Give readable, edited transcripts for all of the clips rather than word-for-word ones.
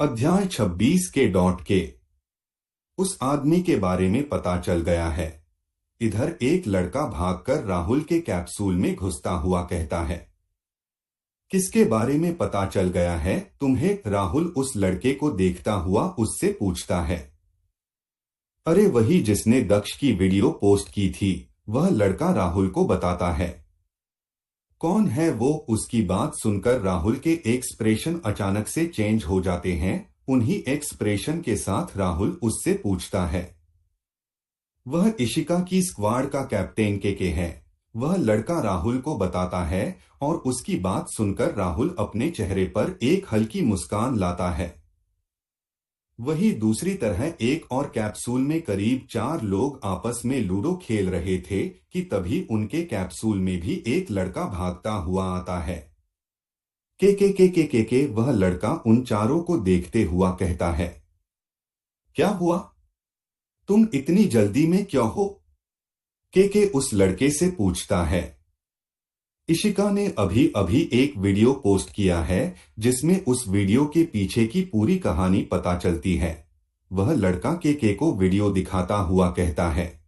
अध्याय 26 के उस आदमी के बारे में पता चल गया है। इधर एक लड़का भागकर राहुल के कैप्सूल में घुसता हुआ कहता है। किसके बारे में पता चल गया है तुम्हें? राहुल उस लड़के को देखता हुआ उससे पूछता है। अरे वही जिसने दक्ष की वीडियो पोस्ट की थी, वह लड़का राहुल को बताता है। कौन है वो? उसकी बात सुनकर राहुल के एक्सप्रेशन अचानक से चेंज हो जाते हैं। उन्हीं एक्सप्रेशन के साथ राहुल उससे पूछता है। वह इशिका की स्क्वाड का कैप्टन के है। वह लड़का राहुल को बताता है और उसकी बात सुनकर राहुल अपने चेहरे पर एक हल्की मुस्कान लाता है। वही दूसरी तरह एक और कैप्सूल में करीब 4 लोग आपस में लूडो खेल रहे थे कि तभी उनके कैप्सूल में भी एक लड़का भागता हुआ आता है। के वह लड़का उन चारों को देखते हुआ कहता है। क्या हुआ? तुम इतनी जल्दी में क्यों हो? के उस लड़के से पूछता है। इशिका ने अभी अभी एक वीडियो पोस्ट किया है जिसमें उस वीडियो के पीछे की पूरी कहानी पता चलती है। वह लड़का के को वीडियो दिखाता हुआ कहता है।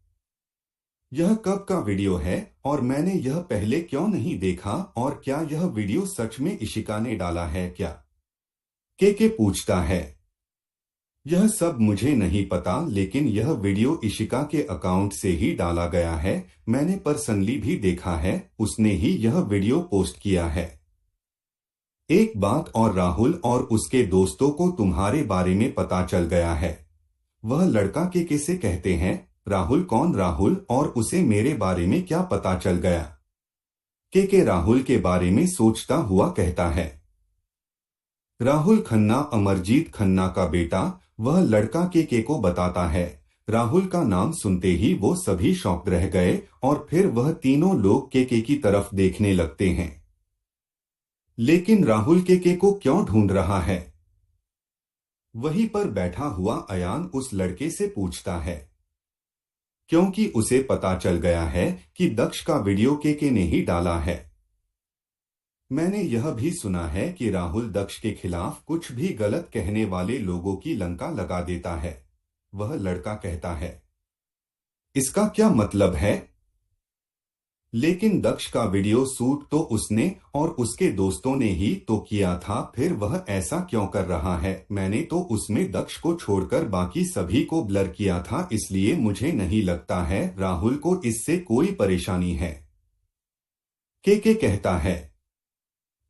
यह कब का वीडियो है और मैंने यह पहले क्यों नहीं देखा? और क्या यह वीडियो सच में इशिका ने डाला है क्या? के पूछता है। यह सब मुझे नहीं पता, लेकिन यह वीडियो इशिका के अकाउंट से ही डाला गया है। मैंने पर्सनली भी देखा है, उसने ही यह वीडियो पोस्ट किया है। एक बात और, राहुल और उसके दोस्तों को तुम्हारे बारे में पता चल गया है। वह लड़का के से कहते हैं। राहुल? कौन राहुल? और उसे मेरे बारे में क्या पता चल गया? के राहुल के बारे में सोचता हुआ कहता है। राहुल खन्ना अमरजीत खन्ना का बेटा। वह लड़का के को बताता है। राहुल का नाम सुनते ही वो सभी शॉक्ड रह गए और फिर वह तीनों लोग के की तरफ देखने लगते हैं। लेकिन राहुल के को क्यों ढूंढ रहा है? वहीं पर बैठा हुआ अयान उस लड़के से पूछता है। क्योंकि उसे पता चल गया है कि दक्ष का वीडियो के ने ही डाला है। मैंने यह भी सुना है कि राहुल दक्ष के खिलाफ कुछ भी गलत कहने वाले लोगों की लंका लगा देता है। वह लड़का कहता है। इसका क्या मतलब है? लेकिन दक्ष का वीडियो शूट तो उसने और उसके दोस्तों ने ही तो किया था, फिर वह ऐसा क्यों कर रहा है? मैंने तो उसमें दक्ष को छोड़कर बाकी सभी को ब्लर किया था, इसलिए मुझे नहीं लगता है राहुल को इससे कोई परेशानी है। के कहता है।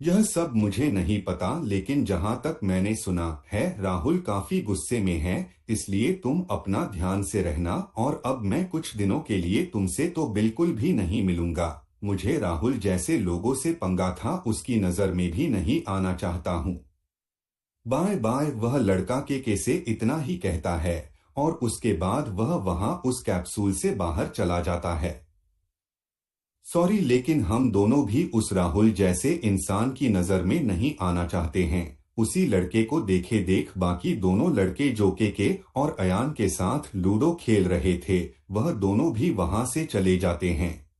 यह सब मुझे नहीं पता, लेकिन जहां तक मैंने सुना है राहुल काफी गुस्से में है, इसलिए तुम अपना ध्यान से रहना। और अब मैं कुछ दिनों के लिए तुमसे तो बिल्कुल भी नहीं मिलूंगा। मुझे राहुल जैसे लोगों से पंगा था उसकी नजर में भी नहीं आना चाहता हूँ। Bye bye. वह लड़का के से इतना ही कहता है और उसके बाद वह वहां उस कैप्सूल से बाहर चला जाता है। सॉरी, लेकिन हम दोनों भी उस राहुल जैसे इंसान की नजर में नहीं आना चाहते हैं। उसी लड़के को देखे देख बाकी दोनों लड़के जो के और अयान के साथ लूडो खेल रहे थे, वह दोनों भी वहां से चले जाते हैं।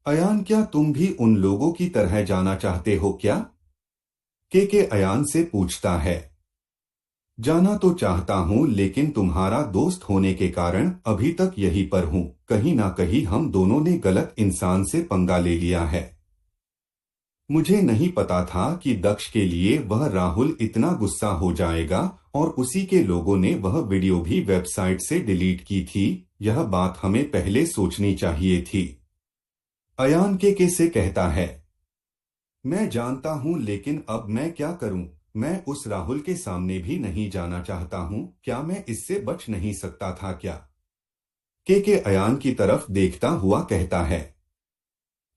अयान, क्या तुम भी उन लोगों की तरह जाना चाहते हो क्या? के अयान से पूछता है। जाना तो चाहता हूँ, लेकिन तुम्हारा दोस्त होने के कारण अभी तक यहीं पर हूँ। कहीं ना कहीं हम दोनों ने गलत इंसान से पंगा ले लिया है। मुझे नहीं पता था कि दक्ष के लिए वह राहुल इतना गुस्सा हो जाएगा और उसी के लोगों ने वह वीडियो भी वेबसाइट से डिलीट की थी। यह बात हमें पहले सोचनी चाहिए थी। अयान के से कहता है। मैं जानता हूँ, लेकिन अब मैं क्या करूँ? मैं उस राहुल के सामने भी नहीं जाना चाहता हूँ। क्या मैं इससे बच नहीं सकता था क्या? के अयान की तरफ देखता हुआ कहता है।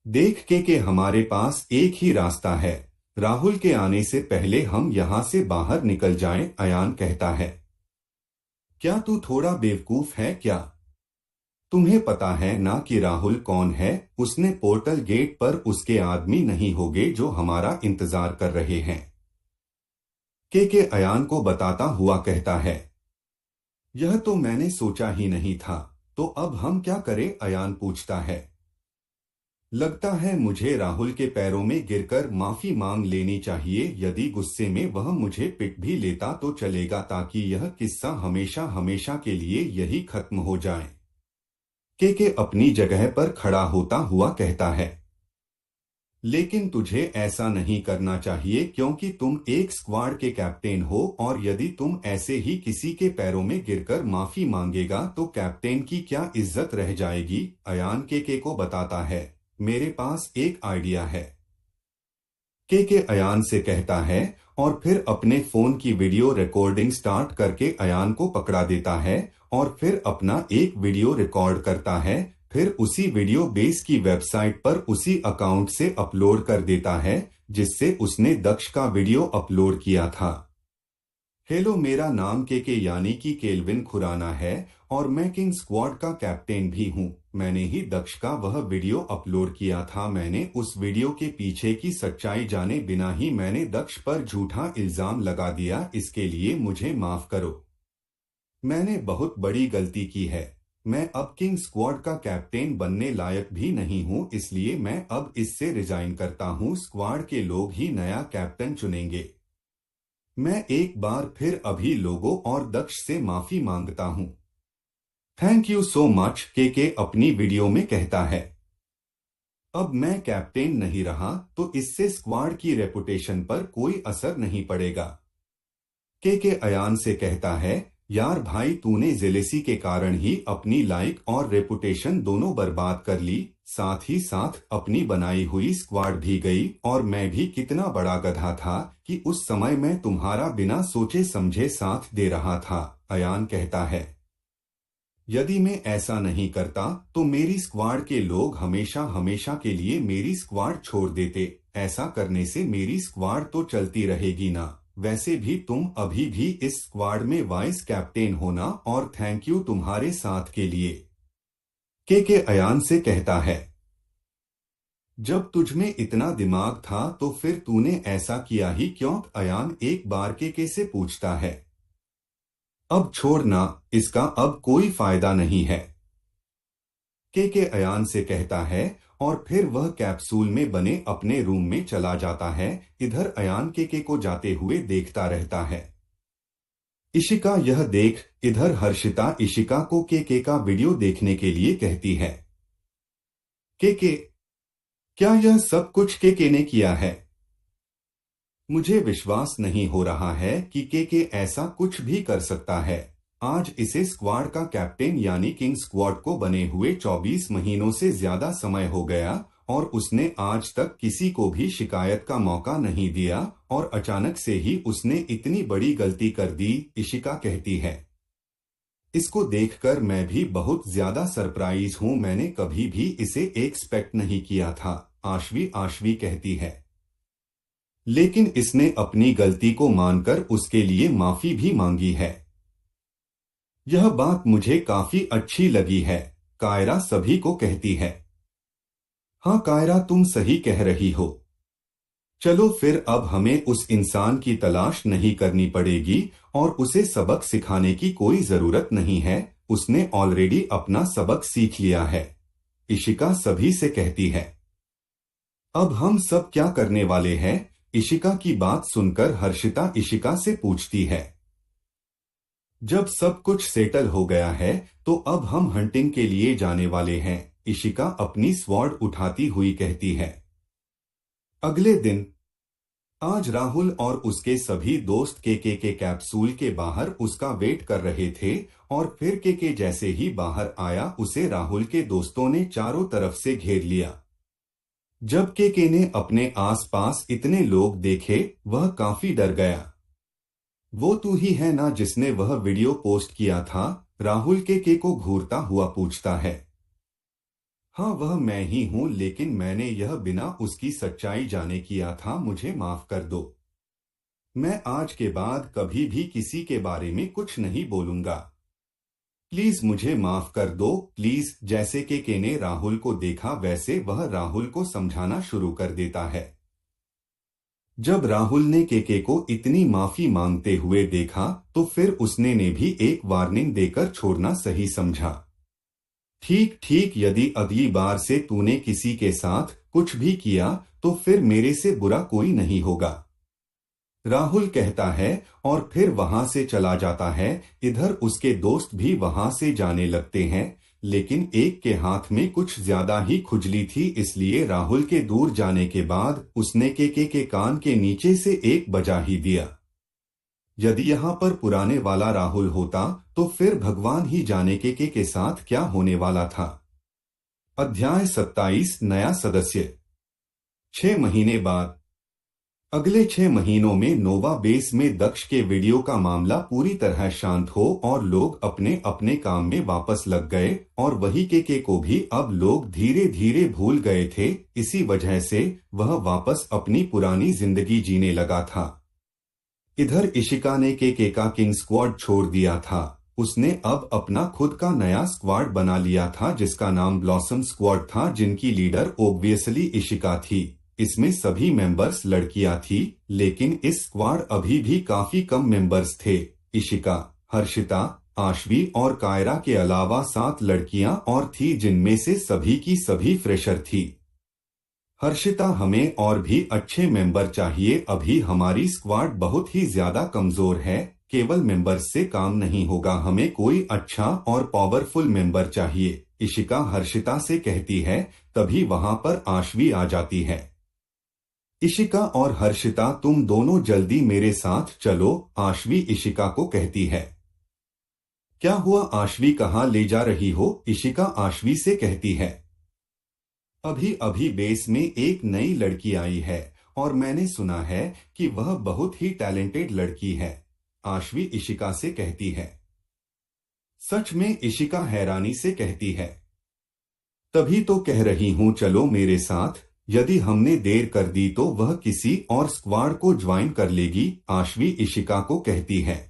देख के हमारे पास एक ही रास्ता है। राहुल के आने से पहले हम यहाँ से बाहर निकल जाएं, अयान कहता है। क्या तू थोड़ा बेवकूफ है क्या? तुम्हें पता है ना कि राहुल कौन है? उसने पोर्टल गेट पर उसके आदमी नहीं होंगे जो हमारा इंतजार कर रहे हैं। के अयान को बताता हुआ कहता है। यह तो मैंने सोचा ही नहीं था। तो अब हम क्या करें? अयान पूछता है। लगता है मुझे राहुल के पैरों में गिरकर माफी मांग लेनी चाहिए। यदि गुस्से में वह मुझे पिट भी लेता तो चलेगा, ताकि यह किस्सा हमेशा हमेशा के लिए यही खत्म हो जाए। के अपनी जगह पर खड़ा होता हुआ कहता है। लेकिन तुझे ऐसा नहीं करना चाहिए, क्योंकि तुम एक स्क्वाड के कैप्टन हो, और यदि तुम ऐसे ही किसी के पैरों में गिरकर माफी मांगेगा तो कैप्टन की क्या इज्जत रह जाएगी। अयान के को बताता है, मेरे पास एक आइडिया है। के अयान से कहता है, और फिर अपने फोन की वीडियो रिकॉर्डिंग स्टार्ट करके अयान को पकड़ा देता है, और फिर अपना एक वीडियो रिकॉर्ड करता है। फिर उसी वीडियो बेस की वेबसाइट पर उसी अकाउंट से अपलोड कर देता है जिससे उसने दक्ष का वीडियो अपलोड किया था। हेलो, मेरा नाम के यानी कि केल्विन खुराना है, और मैं किंग स्क्वाड का कैप्टन भी हूँ। मैंने ही दक्ष का वह वीडियो अपलोड किया था। मैंने उस वीडियो के पीछे की सच्चाई जाने बिना ही मैंने दक्ष पर झूठा इल्जाम लगा दिया। इसके लिए मुझे माफ करो। मैंने बहुत बड़ी गलती की है। मैं अब किंग स्क्वाड का कैप्टन बनने लायक भी नहीं हूँ, इसलिए मैं अब इससे रिजाइन करता हूँ। स्क्वाड के लोग ही नया कैप्टन चुनेंगे। मैं एक बार फिर अभी लोगों और दक्ष से माफी मांगता हूँ। थैंक यू सो मच, के अपनी वीडियो में कहता है। अब मैं कैप्टन नहीं रहा तो इससे स्क्वाड की रेपुटेशन पर कोई असर नहीं पड़ेगा। के अयान से कहता है, यार भाई, तूने जेलेसी के कारण ही अपनी लाइक और रेपुटेशन दोनों बर्बाद कर ली, साथ ही साथ अपनी बनाई हुई स्क्वाड भी गई। और मैं भी कितना बड़ा गधा था कि उस समय मैं तुम्हारा बिना सोचे समझे साथ दे रहा था। अयान कहता है, यदि मैं ऐसा नहीं करता तो मेरी स्क्वाड के लोग हमेशा हमेशा के लिए मेरी स्क्वाड छोड़ देते। ऐसा करने से मेरी स्क्वाड तो चलती रहेगी ना। वैसे भी तुम अभी भी इस स्क्वाड में वाइस कैप्टन होना, और थैंक यू तुम्हारे साथ के लिए। के अयान से कहता है, जब तुझमें इतना दिमाग था तो फिर तूने ऐसा किया ही क्यों। अयान एक बार के से पूछता है। अब छोड़ना, इसका अब कोई फायदा नहीं है, के अयान से कहता है, और फिर वह कैप्सूल में बने अपने रूम में चला जाता है। इधर अयान के को जाते हुए देखता रहता है। इशिका यह देख इधर हर्षिता इशिका को के का वीडियो देखने के लिए कहती है। के क्या यह सब कुछ के ने किया है? मुझे विश्वास नहीं हो रहा है कि के ऐसा कुछ भी कर सकता है। आज इसे स्क्वाड का कैप्टन यानी किंग स्क्वाड को बने हुए 24 महीनों से ज्यादा समय हो गया, और उसने आज तक किसी को भी शिकायत का मौका नहीं दिया, और अचानक से ही उसने इतनी बड़ी गलती कर दी। इशिका कहती है, इसको देखकर मैं भी बहुत ज्यादा सरप्राइज हूँ। मैंने कभी भी इसे एक्सपेक्ट नहीं किया था। आशवी आशवी कहती है, लेकिन इसने अपनी गलती को मानकर उसके लिए माफी भी मांगी है। यह बात मुझे काफी अच्छी लगी है, कायरा सभी को कहती है। हाँ कायरा, तुम सही कह रही हो। चलो फिर अब हमें उस इंसान की तलाश नहीं करनी पड़ेगी, और उसे सबक सिखाने की कोई जरूरत नहीं है। उसने ऑलरेडी अपना सबक सीख लिया है। इशिका सभी से कहती है। अब हम सब क्या करने वाले हैं? इशिका की बात सुनकर हर्षिता इशिका से पूछती है। जब सब कुछ सेटल हो गया है तो अब हम हंटिंग के लिए जाने वाले हैं, इशिका अपनी स्वॉर्ड उठाती हुई कहती है। अगले दिन आज राहुल और उसके सभी दोस्त के कैप्सूल के बाहर उसका वेट कर रहे थे, और फिर के जैसे ही बाहर आया उसे राहुल के दोस्तों ने चारों तरफ से घेर लिया। जब के ने अपने आसपास इतने लोग देखे, वह काफी डर गया। वो तू ही है ना जिसने वह वीडियो पोस्ट किया था? राहुल के को घूरता हुआ पूछता है। हाँ वह मैं ही हूँ, लेकिन मैंने यह बिना उसकी सच्चाई जाने किया था। मुझे माफ कर दो। मैं आज के बाद कभी भी किसी के बारे में कुछ नहीं बोलूंगा। प्लीज मुझे माफ कर दो, प्लीज। जैसे के ने राहुल को देखा वैसे वह राहुल को समझाना शुरू कर देता है। जब राहुल ने के को इतनी माफी मांगते हुए देखा तो फिर उसने भी एक वार्निंग देकर छोड़ना सही समझा। ठीक ठीक, यदि अगली बार से तूने किसी के साथ कुछ भी किया तो फिर मेरे से बुरा कोई नहीं होगा, राहुल कहता है और फिर वहां से चला जाता है। इधर उसके दोस्त भी वहां से जाने लगते हैं, लेकिन एक के हाथ में कुछ ज्यादा ही खुजली थी, इसलिए राहुल के दूर जाने के बाद उसने के कान के नीचे से एक बजा ही दिया। यदि यहाँ पर पुराने वाला राहुल होता तो फिर भगवान ही जाने के साथ क्या होने वाला था। अध्याय 27, नया सदस्य। 6 महीने बाद। अगले 6 महीनों में नोवा बेस में दक्ष के वीडियो का मामला पूरी तरह शांत हो और लोग अपने अपने काम में वापस लग गए, और वही के को भी अब लोग धीरे धीरे भूल गए थे। इसी वजह से वह वापस अपनी पुरानी जिंदगी जीने लगा था। इधर इशिका ने के का किंग स्क्वाड छोड़ दिया था। उसने अब अपना खुद का नया स्क्वाड बना लिया था जिसका नाम ब्लॉसम स्क्वाड था, जिनकी लीडर ओब्वियसली इशिका थी। इसमें सभी मेंबर्स लड़कियां थी, लेकिन इस स्क्वाड अभी भी काफी कम मेंबर्स थे। इशिका, हर्षिता, आशवी और कायरा के अलावा 7 लड़कियां और थी, जिनमें से सभी की सभी फ्रेशर थी। हर्षिता, हमें और भी अच्छे मेंबर चाहिए, अभी हमारी स्क्वाड बहुत ही ज्यादा कमजोर है, केवल मेंबर्स से काम नहीं होगा, हमें कोई अच्छा और पावरफुल मेंबर चाहिए, इशिका हर्षिता से कहती है। तभी वहां पर आशवी आ जाती है। इशिका और हर्षिता, तुम दोनों जल्दी मेरे साथ चलो, आशवी इशिका को कहती है। क्या हुआ आशवी, कहाँ ले जा रही हो, इशिका आशवी से कहती है। अभी अभी बेस में एक नई लड़की आई है और मैंने सुना है कि वह बहुत ही टैलेंटेड लड़की है, आशवी इशिका से कहती है। सच में, इशिका हैरानी से कहती है। तभी तो कह रही हूँ चलो मेरे साथ, यदि हमने देर कर दी तो वह किसी और स्क्वाड को ज्वाइन कर लेगी, आशवी इशिका को कहती है।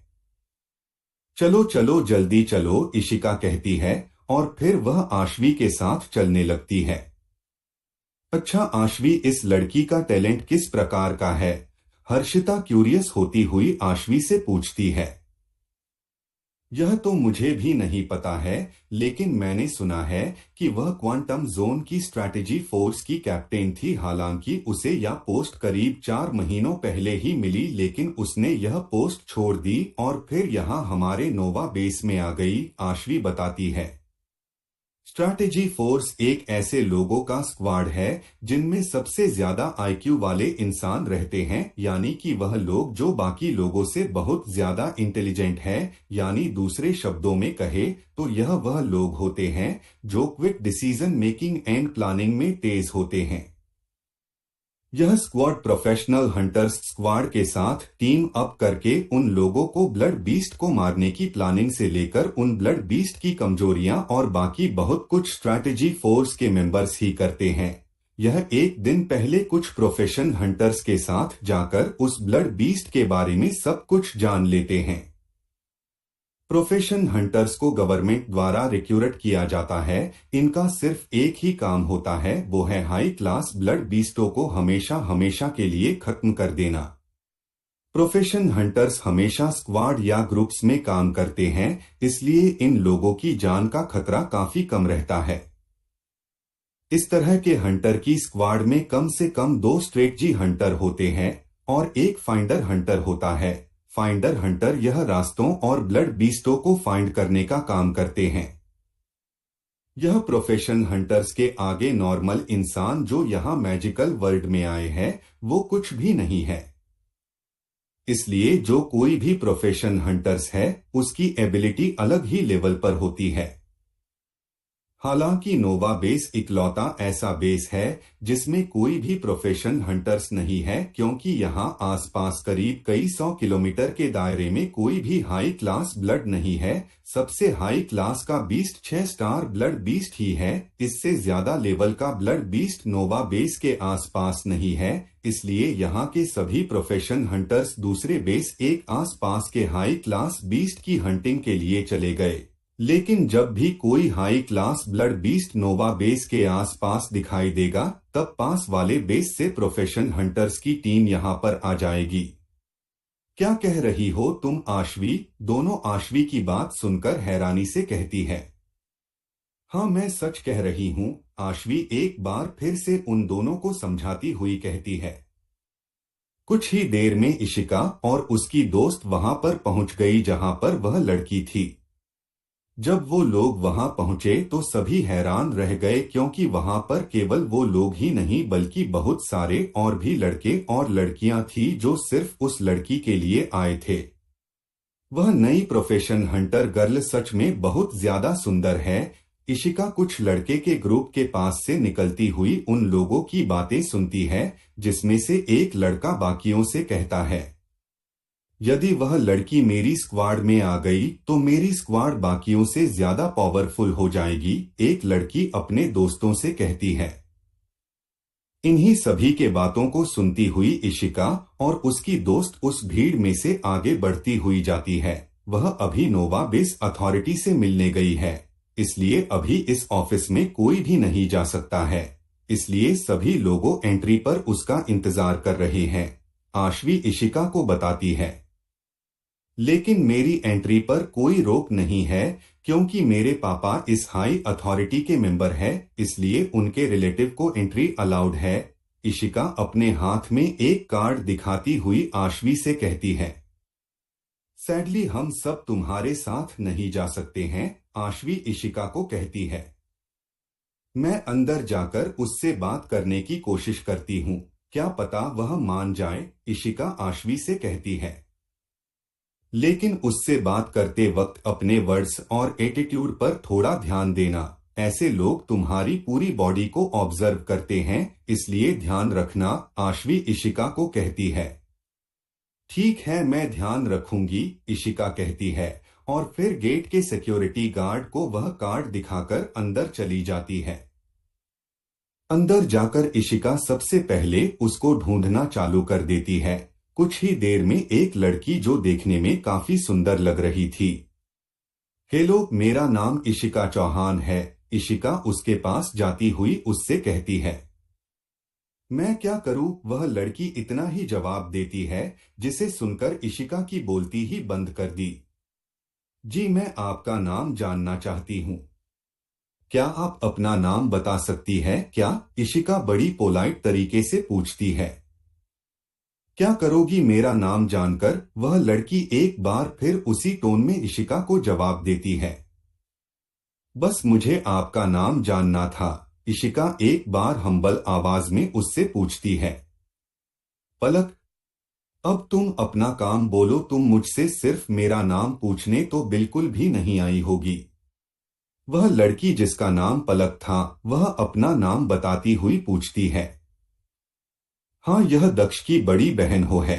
चलो चलो जल्दी चलो, इशिका कहती है और फिर वह आशवी के साथ चलने लगती है। अच्छा आशवी, इस लड़की का टैलेंट किस प्रकार का है, हर्षिता क्यूरियस होती हुई आशवी से पूछती है। यह तो मुझे भी नहीं पता है, लेकिन मैंने सुना है कि वह क्वांटम जोन की स्ट्रैटेजी फोर्स की कैप्टन थी, हालांकि उसे यह पोस्ट करीब 4 महीनों पहले ही मिली, लेकिन उसने यह पोस्ट छोड़ दी और फिर यहाँ हमारे नोवा बेस में आ गई, आशवी बताती है। स्ट्रैटेजी फोर्स एक ऐसे लोगों का स्क्वाड है जिनमें सबसे ज्यादा आईक्यू वाले इंसान रहते हैं, यानी कि वह लोग जो बाकी लोगों से बहुत ज्यादा इंटेलिजेंट है, यानी दूसरे शब्दों में कहे तो यह वह लोग होते हैं जो quick decision making and planning में तेज होते हैं। यह स्क्वाड प्रोफेशनल हंटर्स स्क्वाड के साथ टीम अप करके उन लोगों को ब्लड बीस्ट को मारने की प्लानिंग से लेकर उन ब्लड बीस्ट की कमजोरियां और बाकी बहुत कुछ स्ट्रैटेजी फोर्स के मेंबर्स ही करते हैं। यह एक दिन पहले कुछ प्रोफेशनल हंटर्स के साथ जाकर उस ब्लड बीस्ट के बारे में सब कुछ जान लेते हैं। प्रोफेशन हंटर्स को गवर्नमेंट द्वारा रिक्रूट किया जाता है। इनका सिर्फ एक ही काम होता है, वो है हाई क्लास ब्लड बीस्टों को हमेशा हमेशा के लिए खत्म कर देना। प्रोफेशन हंटर्स हमेशा स्क्वाड या ग्रुप्स में काम करते हैं, इसलिए इन लोगों की जान का खतरा काफी कम रहता है। इस तरह के हंटर की स्क्वाड में कम से कम 2 स्ट्रेटजी हंटर होते हैं और एक फाइंडर हंटर होता है। फाइंडर हंटर यह रास्तों और ब्लड बीस्टों को फाइंड करने का काम करते हैं। यह प्रोफेशन हंटर्स के आगे नॉर्मल इंसान जो यहाँ मैजिकल वर्ल्ड में आए हैं वो कुछ भी नहीं है। इसलिए जो कोई भी प्रोफेशन हंटर्स है उसकी एबिलिटी अलग ही लेवल पर होती है। हालांकि नोवा बेस इकलौता ऐसा बेस है जिसमें कोई भी प्रोफेशन हंटर्स नहीं है, क्योंकि यहाँ आसपास करीब कई 100 किलोमीटर के दायरे में कोई भी हाई क्लास ब्लड नहीं है। सबसे हाई क्लास का बीस्ट 6 स्टार ब्लड बीस्ट ही है, इससे ज्यादा लेवल का ब्लड बीस्ट नोवा बेस के आसपास नहीं है। इसलिए यहाँ के सभी प्रोफेशन हंटर्स दूसरे बेस एक आसपास के हाई क्लास बीस्ट की हंटिंग के लिए चले गए। लेकिन जब भी कोई हाई क्लास ब्लड बीस्ट नोवा बेस के आसपास दिखाई देगा तब पास वाले बेस से प्रोफेशन हंटर्स की टीम यहाँ पर आ जाएगी। क्या कह रही हो तुम आशवी, दोनों आशवी की बात सुनकर हैरानी से कहती है। हाँ, मैं सच कह रही हूँ, आशवी एक बार फिर से उन दोनों को समझाती हुई कहती है। कुछ ही देर में इशिका और उसकी दोस्त वहां पर पहुंच गई जहां पर वह लड़की थी। जब वो लोग वहां पहुंचे तो सभी हैरान रह गए क्योंकि वहां पर केवल वो लोग ही नहीं बल्कि बहुत सारे और भी लड़के और लड़कियां थी जो सिर्फ उस लड़की के लिए आए थे। वह नई प्रोफेशन हंटर गर्ल सच में बहुत ज्यादा सुंदर है। इशिका कुछ लड़के के ग्रुप के पास से निकलती हुई उन लोगों की बातें सुनती है, जिसमें से एक लड़का बाकियों से कहता है, यदि वह लड़की मेरी स्क्वाड में आ गई तो मेरी स्क्वाड बाकियों से ज्यादा पावरफुल हो जाएगी, एक लड़की अपने दोस्तों से कहती है। इन्हीं सभी के बातों को सुनती हुई इशिका और उसकी दोस्त उस भीड़ में से आगे बढ़ती हुई जाती है। वह अभी नोवा बेस अथॉरिटी से मिलने गई है, इसलिए अभी इस ऑफिस में कोई भी नहीं जा सकता है, इसलिए सभी लोगों एंट्री पर उसका इंतजार कर रहे हैं। आशवी इशिका को बताती है, लेकिन मेरी एंट्री पर कोई रोक नहीं है क्योंकि मेरे पापा इस हाई अथॉरिटी के मेंबर है, इसलिए उनके रिलेटिव को एंट्री अलाउड है। इशिका अपने हाथ में एक कार्ड दिखाती हुई आशवी से कहती है, सैडली हम सब तुम्हारे साथ नहीं जा सकते हैं, आशवी इशिका को कहती है। मैं अंदर जाकर उससे बात करने की कोशिश करती हूँ, क्या पता वह मान जाए, इशिका आशवी से कहती है। लेकिन उससे बात करते वक्त अपने वर्ड्स और एटीट्यूड पर थोड़ा ध्यान देना, ऐसे लोग तुम्हारी पूरी बॉडी को ऑब्जर्व करते हैं, इसलिए ध्यान रखना, आशवी इशिका को कहती है। ठीक है, मैं ध्यान रखूंगी, इशिका कहती है और फिर गेट के सिक्योरिटी गार्ड को वह कार्ड दिखाकर अंदर चली जाती है। अंदर जाकर इशिका सबसे पहले उसको ढूंढना चालू कर देती है। कुछ ही देर में एक लड़की जो देखने में काफी सुंदर लग रही थी। हेलो, मेरा नाम इशिका चौहान है, इशिका उसके पास जाती हुई उससे कहती है। मैं क्या करूं, वह लड़की इतना ही जवाब देती है, जिसे सुनकर इशिका की बोलती ही बंद कर दी। जी, मैं आपका नाम जानना चाहती हूँ। क्या आप अपना नाम बता सकती है क्या, इशिका बड़ी पोलाइट तरीके से पूछती है। क्या करोगी मेरा नाम जानकर, वह लड़की एक बार फिर उसी टोन में इशिका को जवाब देती है। बस मुझे आपका नाम जानना था, इशिका एक बार हम्बल आवाज में उससे पूछती है। पलक, अब तुम अपना काम बोलो, तुम मुझसे सिर्फ मेरा नाम पूछने तो बिल्कुल भी नहीं आई होगी। वह लड़की जिसका नाम पलक था, वह अपना नाम बताती हुई पूछती है। हाँ, यह दक्ष की बड़ी बहन हो है।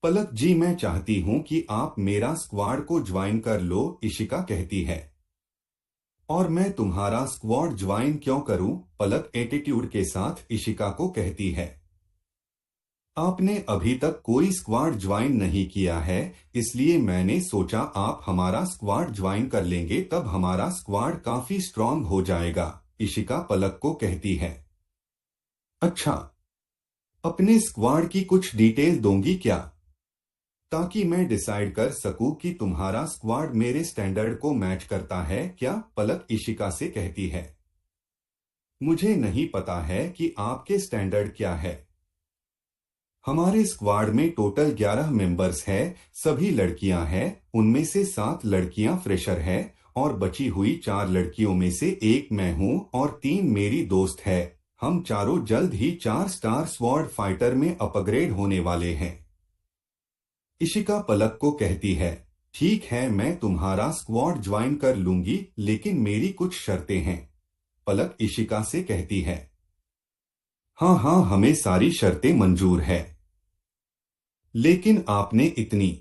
पलक जी, मैं चाहती हूँ कि आप मेरा स्क्वाड को ज्वाइन कर लो, इशिका कहती है। और मैं तुम्हारा स्क्वाड ज्वाइन क्यों करूं, पलक एटीट्यूड के साथ इशिका को कहती है। आपने अभी तक कोई स्क्वाड ज्वाइन नहीं किया है, इसलिए मैंने सोचा आप हमारा स्क्वाड ज्वाइन कर लेंगे, तब हमारा स्क्वाड काफी स्ट्रांग हो जाएगा, इशिका पलक को कहती है। अच्छा, अपने स्क्वाड की कुछ डिटेल दोगी क्या, ताकि मैं डिसाइड कर सकूं कि तुम्हारा स्क्वाड मेरे स्टैंडर्ड को मैच करता है क्या, पलक इशिका से कहती है। मुझे नहीं पता है कि आपके स्टैंडर्ड क्या है। हमारे स्क्वाड में टोटल 11 मेंबर्स है, सभी लड़कियां हैं, उनमें से 7 लड़कियां फ्रेशर है और बची हुई 4 लड़कियों में से एक मैं हूं और 3 मेरी दोस्त है। हम चारों जल्द ही 4 स्टार स्वॉर्ड फाइटर में अपग्रेड होने वाले हैं, इशिका पलक को कहती है। ठीक है, मैं तुम्हारा स्क्वाड ज्वाइन कर लूंगी, लेकिन मेरी कुछ शर्तें हैं, पलक इशिका से कहती है। हाँ हाँ, हमें सारी शर्तें मंजूर है, लेकिन आपने इतनी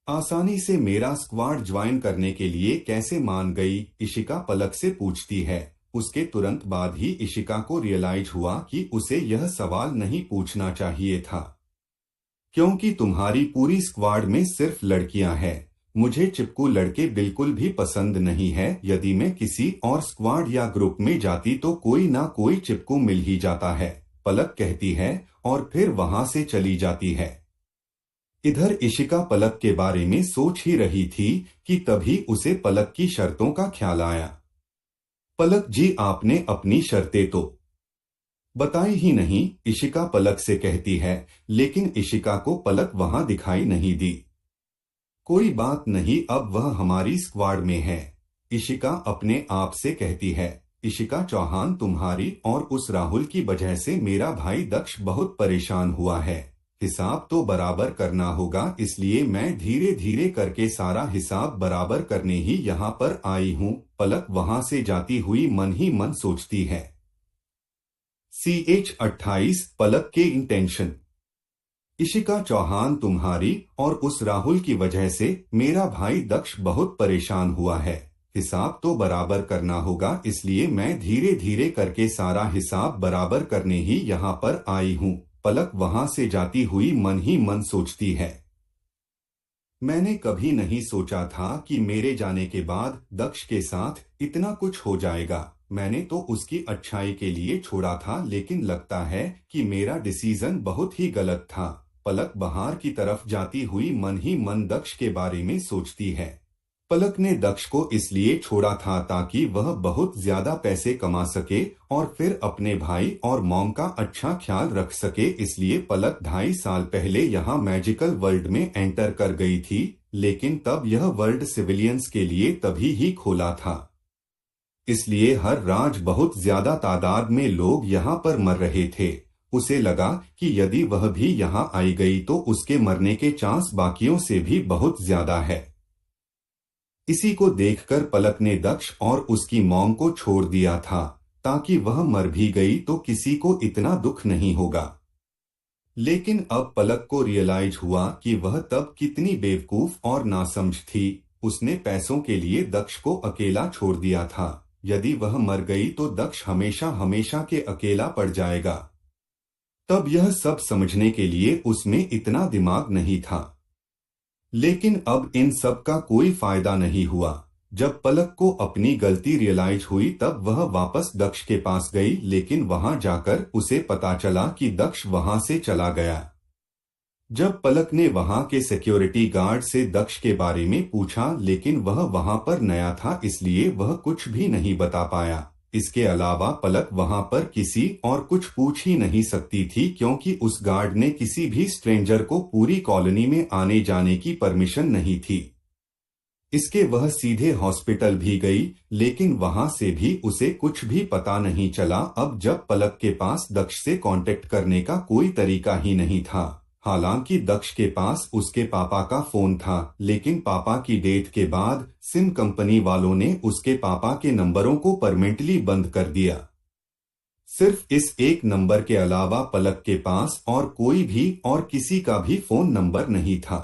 आसानी से मेरा स्क्वाड ज्वाइन करने के लिए कैसे मान गई, इशिका पलक से पूछती है। उसके तुरंत बाद ही इशिका को रियलाइज हुआ कि उसे यह सवाल नहीं पूछना चाहिए था, क्योंकि तुम्हारी पूरी स्क्वाड में सिर्फ लड़कियां हैं। मुझे चिपकू लड़के बिल्कुल भी पसंद नहीं है, यदि मैं किसी और स्क्वाड या ग्रुप में जाती तो कोई ना कोई चिपकू मिल ही जाता है, पलक कहती है और फिर वहां से चली जाती है। इधर इशिका पलक के बारे में सोच ही रही थी कि तभी उसे पलक की शर्तों का ख्याल आया। पलक जी आपने अपनी शर्तें तो बताई ही नहीं, इशिका पलक से कहती है। लेकिन इशिका को पलक वहां दिखाई नहीं दी। कोई बात नहीं, अब वह हमारी स्क्वाड में है, इशिका अपने आप से कहती है। इशिका चौहान, तुम्हारी और उस राहुल की वजह से मेरा भाई दक्ष बहुत परेशान हुआ है। हिसाब तो बराबर करना होगा, इसलिए मैं धीरे धीरे करके सारा हिसाब बराबर करने ही यहाँ पर आई हूँ। पलक वहां से जाती हुई मन ही मन सोचती है। CH28 पलक के इंटेंशन। इशिका चौहान, तुम्हारी और उस राहुल की वजह से मेरा भाई दक्ष बहुत परेशान हुआ है। हिसाब तो बराबर करना होगा, इसलिए मैं धीरे धीरे करके सारा हिसाब बराबर करने ही यहाँ पर आई हूँ। पलक वहां से जाती हुई मन ही मन सोचती है। मैंने कभी नहीं सोचा था कि मेरे जाने के बाद दक्ष के साथ इतना कुछ हो जाएगा। मैंने तो उसकी अच्छाई के लिए छोड़ा था, लेकिन लगता है कि मेरा डिसीजन बहुत ही गलत था। पलक बाहर की तरफ जाती हुई मन ही मन दक्ष के बारे में सोचती है। पलक ने दक्ष को इसलिए छोड़ा था ताकि वह बहुत ज्यादा पैसे कमा सके और फिर अपने भाई और मॉम का अच्छा ख्याल रख सके। इसलिए पलक 2.5 साल पहले यहाँ मैजिकल वर्ल्ड में एंटर कर गई थी, लेकिन तब यह वर्ल्ड सिविलियंस के लिए तभी ही खोला था। इसलिए हर राज बहुत ज्यादा तादाद में लोग यहाँ पर मर रहे थे। उसे लगा कि यदि वह भी यहाँ आई गई तो उसके मरने के चांस बाकियों से भी बहुत ज्यादा है। इसी को देखकर पलक ने दक्ष और उसकी मॉम को छोड़ दिया था, ताकि वह मर भी गई तो किसी को इतना दुख नहीं होगा। लेकिन अब पलक को रियलाइज हुआ कि वह तब कितनी बेवकूफ और नासमझ थी। उसने पैसों के लिए दक्ष को अकेला छोड़ दिया था। यदि वह मर गई तो दक्ष हमेशा हमेशा के अकेला पड़ जाएगा। तब यह सब समझने के लिए उसमें इतना दिमाग नहीं था। लेकिन अब इन सब का कोई फायदा नहीं हुआ। जब पलक को अपनी गलती रियलाइज हुई तब वह वापस दक्ष के पास गई, लेकिन वहां जाकर उसे पता चला कि दक्ष वहां से चला गया। जब पलक ने वहां के सिक्योरिटी गार्ड से दक्ष के बारे में पूछा, लेकिन वह वहां पर नया था, इसलिए वह कुछ भी नहीं बता पाया। इसके अलावा पलक वहां पर किसी और कुछ पूछ ही नहीं सकती थी, क्योंकि उस गार्ड ने किसी भी स्ट्रेंजर को पूरी कॉलोनी में आने जाने की परमिशन नहीं थी। इसके वह सीधे हॉस्पिटल भी गई, लेकिन वहां से भी उसे कुछ भी पता नहीं चला। अब जब पलक के पास दक्ष से कांटेक्ट करने का कोई तरीका ही नहीं था। हालांकि दक्ष के पास उसके पापा का फोन था, लेकिन पापा की डेथ के बाद सिम कंपनी वालों ने उसके पापा के नंबरों को परमानेंटली बंद कर दिया। सिर्फ इस एक नंबर के अलावा पलक के पास और कोई भी और किसी का भी फोन नंबर नहीं था।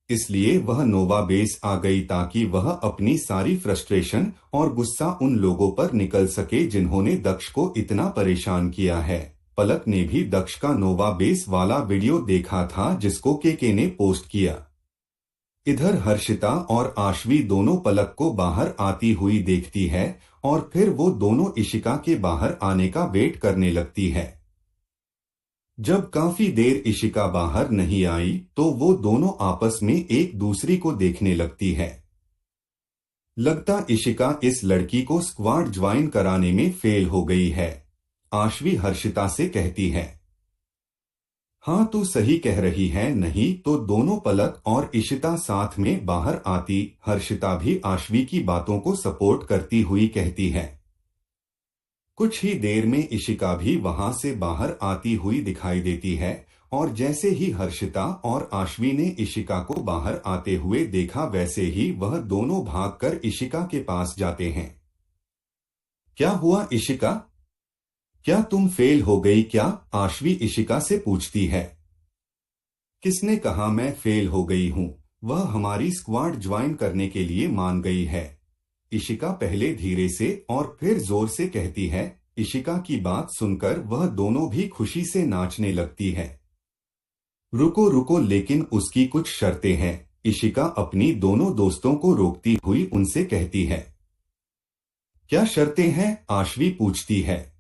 इसलिए वह नोवा बेस आ गई ताकि वह अपनी सारी फ्रस्ट्रेशन और गुस्सा उन लोगों पर निकल सके जिन्होंने दक्ष को इतना परेशान किया है। पलक ने भी दक्ष का नोवा बेस वाला वीडियो देखा था जिसको के ने पोस्ट किया। इधर हर्षिता और आशवी दोनों पलक को बाहर आती हुई देखती है और फिर वो दोनों इशिका के बाहर आने का वेट करने लगती है। जब काफी देर इशिका बाहर नहीं आई तो वो दोनों आपस में एक दूसरी को देखने लगती है। लगता इशिका इस लड़की को स्क्वाड ज्वाइन कराने में फेल हो गई है। आशवी हर्षिता से कहती है। हाँ, तू सही कह रही है। नहीं तो दोनों पलक और इशिता साथ में बाहर आती। हर्षिता भी आशवी की बातों को सपोर्ट करती हुई कहती है। कुछ ही देर में इशिका भी वहां से बाहर आती हुई दिखाई देती है और जैसे ही हर्षिता और आशवी ने इशिका को बाहर आते हुए देखा, वैसे ही वह दोनों भागकर इशिका के पास जाते हैं। क्या हुआ इशिका? क्या तुम फेल हो गई क्या? आशवी इशिका से पूछती है। किसने कहा मैं फेल हो गई हूँ? वह हमारी स्क्वाड ज्वाइन करने के लिए मान गई है। इशिका पहले धीरे से और फिर जोर से कहती है। इशिका की बात सुनकर वह दोनों भी खुशी से नाचने लगती है। रुको रुको, लेकिन उसकी कुछ शर्तें हैं। इशिका अपनी दोनों दोस्तों को रोकती हुई उनसे कहती है। क्या शर्तें हैं? आशवी पूछती है।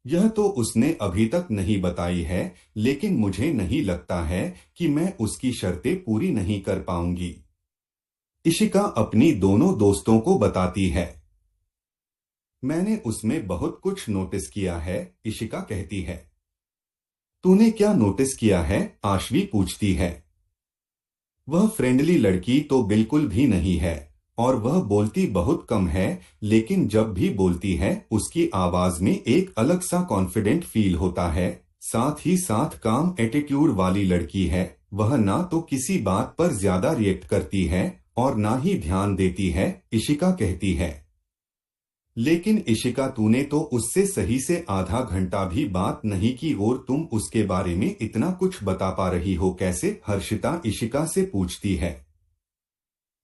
यह तो उसने अभी तक नहीं बताई है, लेकिन मुझे नहीं लगता है कि मैं उसकी शर्तें पूरी नहीं कर पाऊंगी। इशिका अपनी दोनों दोस्तों को बताती है। मैंने उसमें बहुत कुछ नोटिस किया है, इशिका कहती है। तूने क्या नोटिस किया है? आशवी पूछती है। वह फ्रेंडली लड़की तो बिल्कुल भी नहीं है और वह बोलती बहुत कम है, लेकिन जब भी बोलती है उसकी आवाज में एक अलग सा कॉन्फिडेंट फील होता है। साथ ही साथ काम एटीट्यूड वाली लड़की है। वह ना तो किसी बात पर ज्यादा रिएक्ट करती है और ना ही ध्यान देती है, इशिका कहती है। लेकिन इशिका, तूने तो उससे सही से आधा घंटा भी बात नहीं की और तुम उसके बारे में इतना कुछ बता पा रही हो कैसे? हर्षिता इशिका से पूछती है।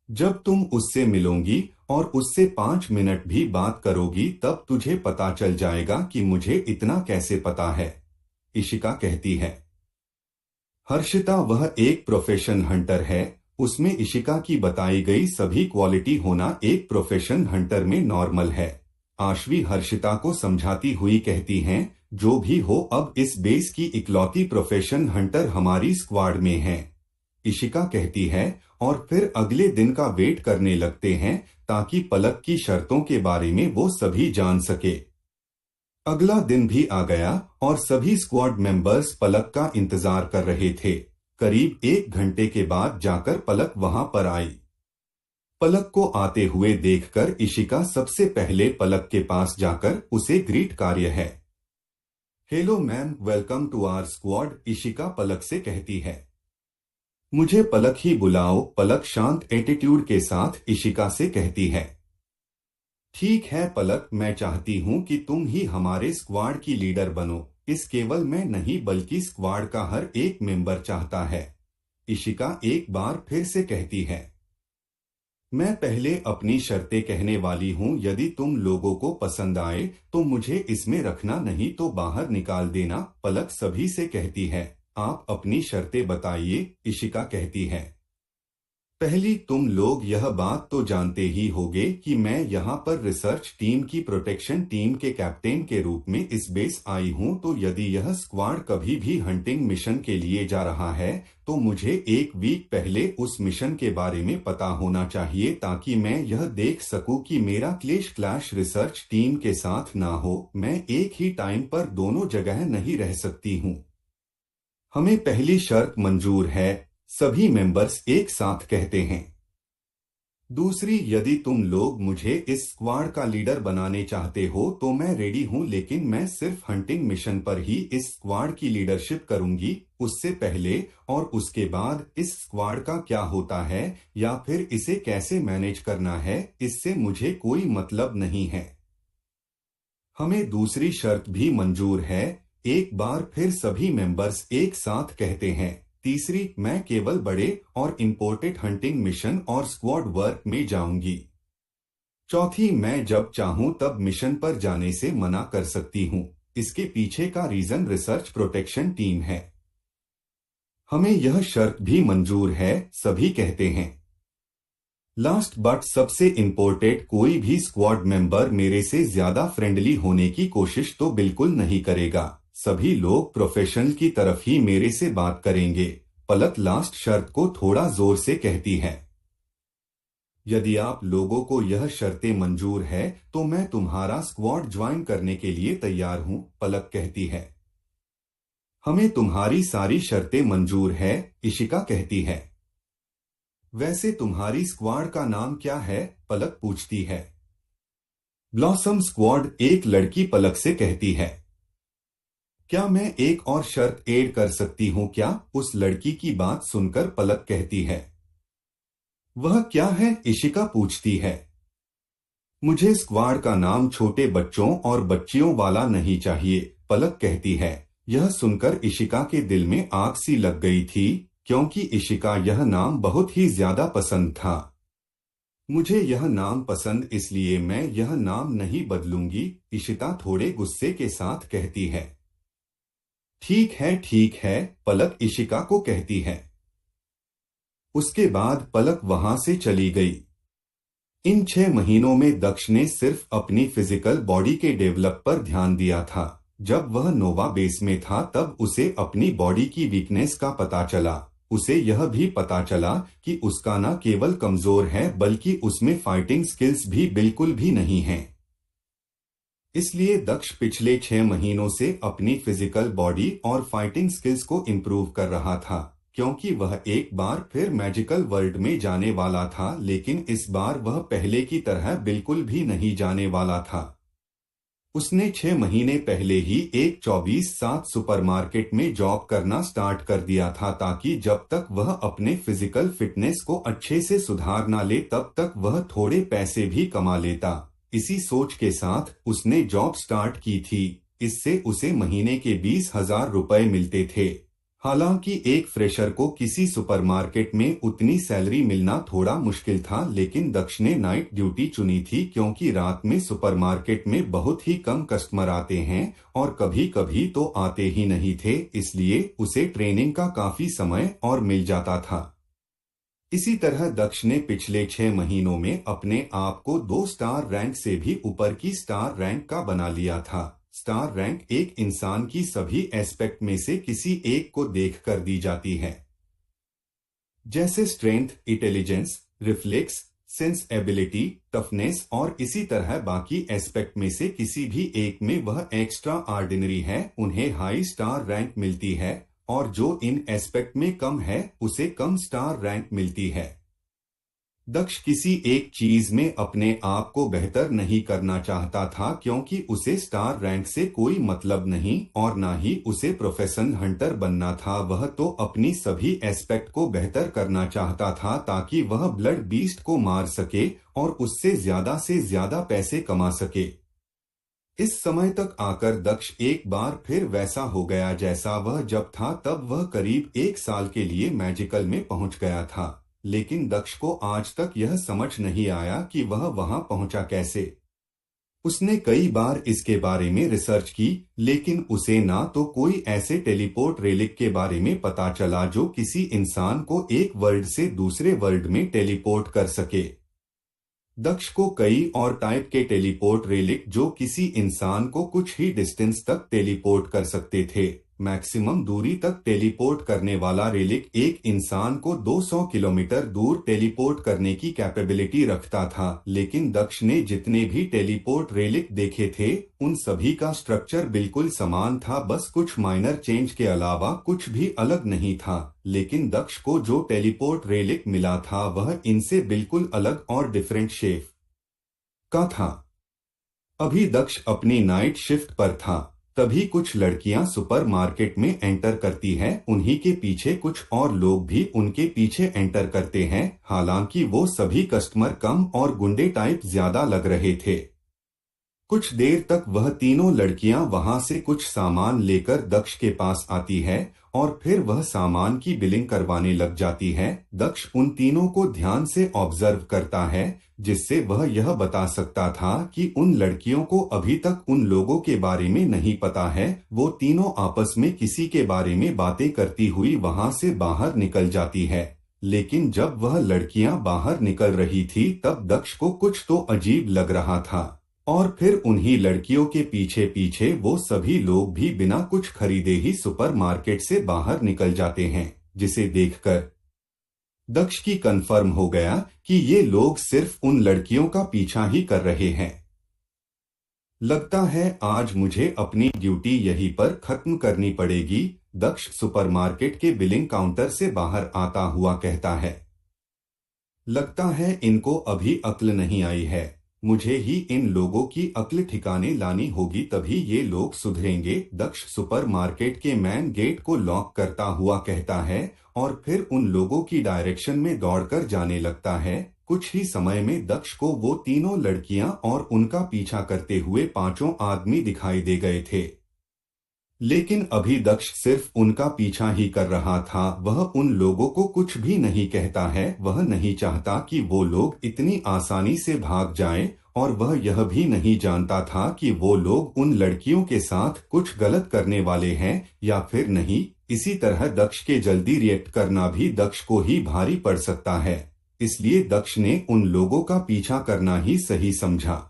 जब तुम उससे मिलोगी और उससे 5 मिनट भी बात करोगी तब तुझे पता चल जाएगा कि मुझे इतना कैसे पता है, इशिका कहती है। हर्षिता वह एक प्रोफेशन हंटर है। उसमें इशिका की बताई गई सभी क्वालिटी होना एक प्रोफेशन हंटर में नॉर्मल है। आशवी हर्षिता को समझाती हुई कहती हैं, जो भी हो अब इस बेस की इकलौती प्रोफेशन हंटर हमारी स्क्वाड में है, इशिका कहती है। और फिर अगले दिन का वेट करने लगते हैं ताकि पलक की शर्तों के बारे में वो सभी जान सके। अगला दिन भी आ गया और सभी स्क्वाड मेंबर्स पलक का इंतजार कर रहे थे। करीब 1 घंटे के बाद जाकर पलक वहां पर आई। पलक को आते हुए देखकर इशिका सबसे पहले पलक के पास जाकर उसे ग्रीट कार्य है। Hello ma'am, welcome to our squad, Ishika Palak से कहती है। मुझे पलक ही बुलाओ, पलक शांत एटीट्यूड के साथ इशिका से कहती है। ठीक है पलक, मैं चाहती हूँ कि तुम ही हमारे स्क्वाड की लीडर बनो। इस केवल मैं नहीं बल्कि स्क्वाड का हर एक मेंबर चाहता है, इशिका एक बार फिर से कहती है। मैं पहले अपनी शर्तें कहने वाली हूँ, यदि तुम लोगों को पसंद आए तो मुझे इसमें रखना, नहीं तो बाहर निकाल देना, पलक सभी से कहती है। आप अपनी शर्तें बताइए, इशिका कहती है। पहली, तुम लोग यह बात तो जानते ही होगे कि मैं यहाँ पर रिसर्च टीम की प्रोटेक्शन टीम के कैप्टन के रूप में इस बेस आई हूँ, तो यदि यह स्क्वाड कभी भी हंटिंग मिशन के लिए जा रहा है तो मुझे 1 वीक पहले उस मिशन के बारे में पता होना चाहिए ताकि मैं यह देख सकूं कि मेरा क्लैश रिसर्च टीम के साथ ना हो। मैं एक ही टाइम पर दोनों जगह नहीं रह सकती हूँ। हमें पहली शर्त मंजूर है, सभी मेंबर्स एक साथ कहते हैं। दूसरी, यदि तुम लोग मुझे इस स्क्वाड का लीडर बनाने चाहते हो तो मैं रेडी हूं, लेकिन मैं सिर्फ हंटिंग मिशन पर ही इस स्क्वाड की लीडरशिप करूंगी। उससे पहले और उसके बाद इस स्क्वाड का क्या होता है या फिर इसे कैसे मैनेज करना है, इससे मुझे कोई मतलब नहीं है। हमें दूसरी शर्त भी मंजूर है, एक बार फिर सभी मेंबर्स एक साथ कहते हैं। तीसरी, मैं केवल बड़े और इम्पोर्टेड हंटिंग मिशन और स्क्वाड वर्क में जाऊंगी। चौथी, मैं जब चाहूं तब मिशन पर जाने से मना कर सकती हूं। इसके पीछे का रीजन रिसर्च प्रोटेक्शन टीम है। हमें यह शर्त भी मंजूर है, सभी कहते हैं। लास्ट बट सबसे इम्पोर्टेंट, कोई भी स्क्वाड मेंबर मेरे से ज्यादा फ्रेंडली होने की कोशिश तो बिल्कुल नहीं करेगा। सभी लोग प्रोफेशनल की तरफ ही मेरे से बात करेंगे, पलक लास्ट शर्त को थोड़ा जोर से कहती है। यदि आप लोगों को यह शर्तें मंजूर है तो मैं तुम्हारा स्क्वाड ज्वाइन करने के लिए तैयार हूं, पलक कहती है। हमें तुम्हारी सारी शर्तें मंजूर है, इशिका कहती है। वैसे तुम्हारी स्क्वाड का नाम क्या है, पलक पूछती है। ब्लॉसम स्क्वाड, एक लड़की पलक से कहती है। क्या मैं एक और शर्त ऐड कर सकती हूँ क्या, उस लड़की की बात सुनकर पलक कहती है। वह क्या है, इशिका पूछती है। मुझे स्क्वाड का नाम छोटे बच्चों और बच्चियों वाला नहीं चाहिए, पलक कहती है। यह सुनकर इशिका के दिल में आग सी लग गई थी, क्योंकि इशिका यह नाम बहुत ही ज्यादा पसंद था। मुझे यह नाम पसंद, इसलिए मैं यह नाम नहीं बदलूंगी, इशिता थोड़े गुस्से के साथ कहती है। ठीक है, पलक इशिका को कहती है। उसके बाद पलक वहां से चली गई। इन 6 महीनों में दक्ष ने सिर्फ अपनी फिजिकल बॉडी के डेवलप पर ध्यान दिया था। जब वह नोवा बेस में था तब उसे अपनी बॉडी की वीकनेस का पता चला। उसे यह भी पता चला कि उसका न केवल कमजोर है बल्कि उसमें फाइटिंग स्किल्स भी बिल्कुल भी नहीं हैं। इसलिए दक्ष पिछले 6 महीनों से अपनी फिजिकल बॉडी और फाइटिंग स्किल्स को इम्प्रूव कर रहा था, क्योंकि वह एक बार फिर मैजिकल वर्ल्ड में जाने वाला था, लेकिन इस बार वह पहले की तरह बिल्कुल भी नहीं जाने वाला था। उसने 6 महीने पहले ही एक 24/7 सुपरमार्केट में जॉब करना स्टार्ट कर दिया था, ताकि जब तक वह अपने फिजिकल फिटनेस को अच्छे से सुधार ना ले तब तक वह थोड़े पैसे भी कमा लेता। इसी सोच के साथ उसने जॉब स्टार्ट की थी। इससे उसे महीने के 20,000 रुपए मिलते थे। हालांकि एक फ्रेशर को किसी सुपरमार्केट में उतनी सैलरी मिलना थोड़ा मुश्किल था, लेकिन दक्ष ने नाइट ड्यूटी चुनी थी, क्योंकि रात में सुपरमार्केट में बहुत ही कम कस्टमर आते हैं और कभी कभी तो आते ही नहीं थे, इसलिए उसे ट्रेनिंग का काफी समय और मिल जाता था। इसी तरह दक्ष ने पिछले 6 महीनों में अपने आप को 2 स्टार रैंक से भी ऊपर की स्टार रैंक का बना लिया था। स्टार रैंक एक इंसान की सभी एस्पेक्ट में से किसी एक को देख कर दी जाती है, जैसे strength, intelligence, reflex, sense ability, toughness और इसी तरह बाकी एस्पेक्ट में से किसी भी एक में वह एक्स्ट्रा ऑर्डिनरी है, उन्हें हाई स्टार रैंक मिलती है, और जो इन एस्पेक्ट में कम है उसे कम स्टार रैंक मिलती है। दक्ष किसी एक चीज में अपने आप को बेहतर नहीं करना चाहता था, क्योंकि उसे स्टार रैंक से कोई मतलब नहीं और ना ही उसे प्रोफेशनल हंटर बनना था। वह तो अपनी सभी एस्पेक्ट को बेहतर करना चाहता था, ताकि वह ब्लड बीस्ट को मार सके और उससे ज्यादा से ज्यादा पैसे कमा सके। इस समय तक आकर दक्ष एक बार फिर वैसा हो गया जैसा वह जब था तब। वह करीब 1 साल के लिए मैजिकल में पहुंच गया था, लेकिन दक्ष को आज तक यह समझ नहीं आया कि वह वहां पहुंचा कैसे। उसने कई बार इसके बारे में रिसर्च की, लेकिन उसे ना तो कोई ऐसे टेलीपोर्ट रेलिक के बारे में पता चला जो किसी इंसान को एक वर्ल्ड से दूसरे वर्ल्ड में टेलीपोर्ट कर सके। दक्ष को कई और टाइप के टेलीपोर्ट रेलिक जो किसी इंसान को कुछ ही डिस्टेंस तक टेलीपोर्ट कर सकते थे। मैक्सिमम दूरी तक टेलीपोर्ट करने वाला रेलिक एक इंसान को 200 किलोमीटर दूर टेलीपोर्ट करने की कैपेबिलिटी रखता था, लेकिन दक्ष ने जितने भी टेलीपोर्ट रेलिक देखे थे उन सभी का स्ट्रक्चर बिल्कुल समान था, बस कुछ माइनर चेंज के अलावा कुछ भी अलग नहीं था। लेकिन दक्ष को जो टेलीपोर्ट रेलिक मिला था वह इनसे बिल्कुल अलग और डिफरेंट शेप का था। अभी दक्ष अपनी नाइट शिफ्ट पर था, तभी कुछ लड़कियां सुपरमार्केट में एंटर करती हैं। उन्हीं के पीछे कुछ और लोग भी उनके पीछे एंटर करते हैं। हालांकि वो सभी कस्टमर कम और गुंडे टाइप ज्यादा लग रहे थे। कुछ देर तक वह तीनों लड़कियां वहां से कुछ सामान लेकर दक्ष के पास आती है और फिर वह सामान की बिलिंग करवाने लग जाती है। दक्ष उन तीनों को ध्यान से ऑब्जर्व करता है, जिससे वह यह बता सकता था कि उन लड़कियों को अभी तक उन लोगों के बारे में नहीं पता है। वो तीनों आपस में किसी के बारे में बातें करती हुई वहां से बाहर निकल जाती है, लेकिन जब वह लड़कियां बाहर निकल रही थी तब दक्ष को कुछ तो अजीब लग रहा था। और फिर उन्हीं लड़कियों के पीछे पीछे वो सभी लोग भी बिना कुछ खरीदे ही सुपरमार्केट से बाहर निकल जाते हैं, जिसे देखकर दक्ष की कंफर्म हो गया कि ये लोग सिर्फ उन लड़कियों का पीछा ही कर रहे हैं। लगता है आज मुझे अपनी ड्यूटी यहीं पर खत्म करनी पड़ेगी, दक्ष सुपरमार्केट के बिलिंग काउंटर से बाहर आता हुआ कहता है। लगता है इनको अभी अक्ल नहीं आई है, मुझे ही इन लोगों की अक्ल ठिकाने लानी होगी, तभी ये लोग सुधरेंगे। दक्ष सुपरमार्केट के मेन गेट को लॉक करता हुआ कहता है और फिर उन लोगों की डायरेक्शन में दौड़कर जाने लगता है। कुछ ही समय में दक्ष को वो तीनों लड़कियां और उनका पीछा करते हुए 5 आदमी दिखाई दे गए थे। लेकिन अभी दक्ष सिर्फ उनका पीछा ही कर रहा था, वह उन लोगों को कुछ भी नहीं कहता है। वह नहीं चाहता कि वो लोग इतनी आसानी से भाग जाएं, और वह यह भी नहीं जानता था कि वो लोग उन लड़कियों के साथ कुछ गलत करने वाले हैं या फिर नहीं। इसी तरह दक्ष के जल्दी रिएक्ट करना भी दक्ष को ही भारी पड़ सकता है, इसलिए दक्ष ने उन लोगों का पीछा करना ही सही समझा।